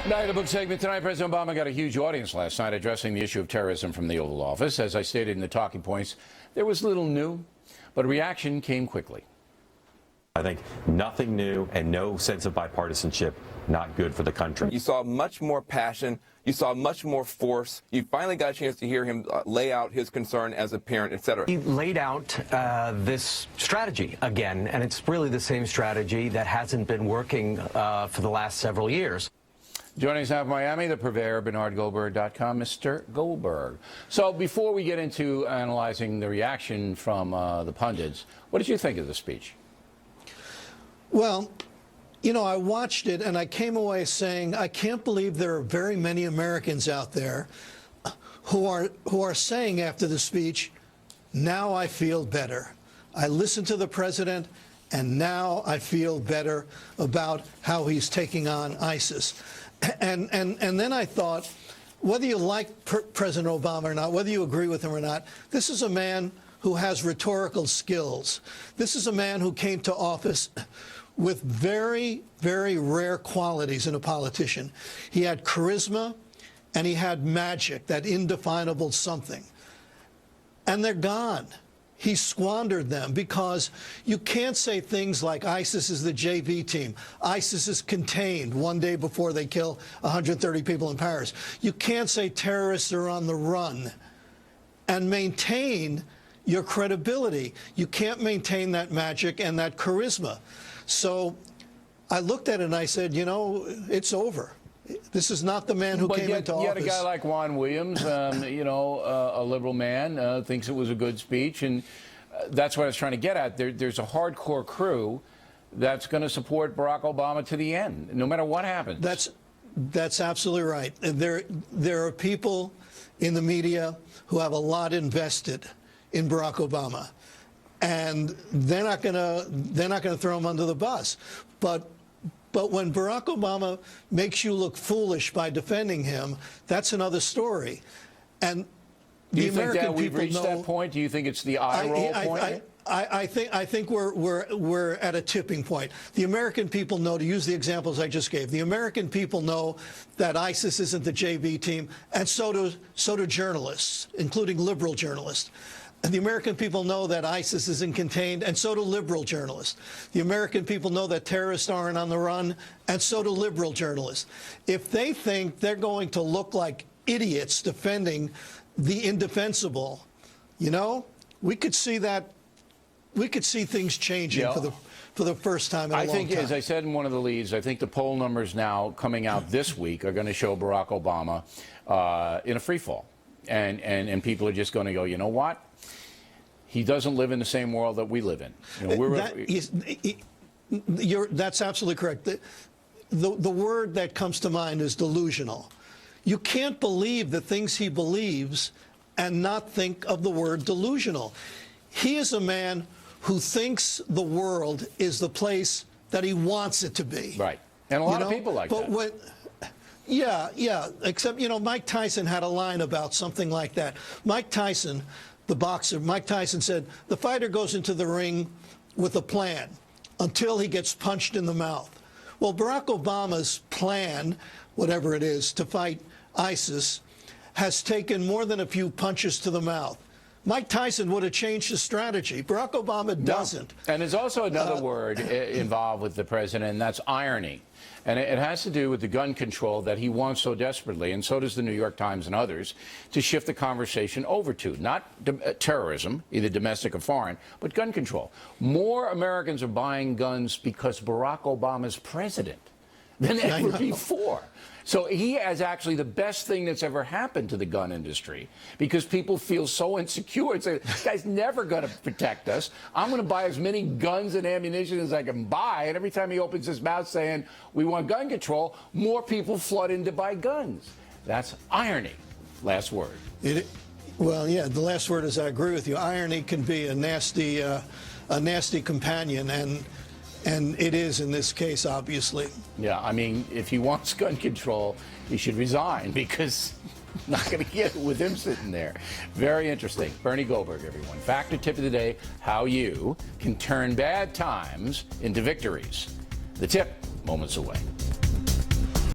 Night of the book segment tonight. President Obama got a huge audience last night addressing the issue of terrorism from the Oval Office. As I stated in the talking points, there was little new, but reaction came quickly. I think nothing new and no sense of bipartisanship, not good for the country. You saw much more passion. You saw much more force. You finally got a chance to hear him lay out his concern as a parent, et cetera. He laid out this strategy again, and it's really the same strategy that hasn't been working for the last several years. Joining us now from Miami, the purveyor, BernardGoldberg.com, Mr. Goldberg. So before we get into analyzing the reaction from the pundits, what did you think of the speech? Well, you know, I watched it and I came away saying, I can't believe there are very many Americans out there who are saying after the speech, now I feel better. I listened to the president and now I feel better about how he's taking on ISIS. And then I thought, whether you like President Obama or not, whether you agree with him or not, this is a man who has rhetorical skills. This is a man who came to office with very, very rare qualities in a politician. He had charisma and he had magic, that indefinable something. And they're gone. He squandered them because you can't say things like ISIS is the JV team. ISIS is contained one day before they kill 130 people in Paris. You can't say terrorists are on the run and maintain your credibility. You can't maintain that magic and that charisma. So I looked at it and I said, you know, it's over. This is not the man who came into office. Yet a guy like Juan Williams, you know, a liberal man, thinks it was a good speech. And that's what I was trying to get at. There's a hardcore crew that's going to support Barack Obama to the end, no matter what happens. That's absolutely right. There are people in the media who have a lot invested in Barack Obama, and they're not going to throw him under the bus. But when Barack Obama makes you look foolish by defending him, that's another story. And do you think that we've reached that point? Do you think it's the eye roll point? I think we're at a tipping point. The American people know, to use the examples I just gave, the American people know that ISIS isn't the JV team, and so do journalists, including liberal journalists. And the American people know that ISIS isn't contained, and so do liberal journalists. The American people know that terrorists aren't on the run, and so do liberal journalists. If they think they're going to look like idiots defending the indefensible, you know, we could see that. We could see things changing for the first time in a long time. I think, as I said in one of the leads, I think the poll numbers now coming out this week are going to show Barack Obama in a free fall. And people are just going to go, you know what? He doesn't live in the same world that we live in. You know, that's absolutely correct. The word that comes to mind is delusional. You can't believe the things he believes and not think of the word delusional. He is a man who thinks the world is the place that he wants it to be. Right. And a lot of people like that. Yeah. Except, you know, Mike Tyson had a line about something like that. Mike Tyson, the boxer, Mike Tyson said, the fighter goes into the ring with a plan until he gets punched in the mouth. Well, Barack Obama's plan, whatever it is, to fight ISIS has taken more than a few punches to the mouth. Mike Tyson would have changed his strategy. Barack Obama doesn't. No. And there's also another word involved with the president, and that's irony. And it has to do with the gun control that he wants so desperately, and so does the New York Times and others, to shift the conversation over to. Not terrorism, either domestic or foreign, but gun control. More Americans are buying guns because Barack Obama's president than ever before. So he has actually the best thing that's ever happened to the gun industry, because people feel so insecure. It's like, this guy's never going to protect us. I'm going to buy as many guns and ammunition as I can buy. And every time he opens his mouth saying we want gun control, more people flood in to buy guns. That's irony. Last word. Well, yeah, the last word is I agree with you. Irony can be a nasty companion, and it is in this case, obviously. Yeah, I mean, if he wants gun control, he should resign, because not going to get it with him sitting there. Very interesting. Bernie Goldberg, everyone. Factor tip of the day, how you can turn bad times into victories. The tip, moments away.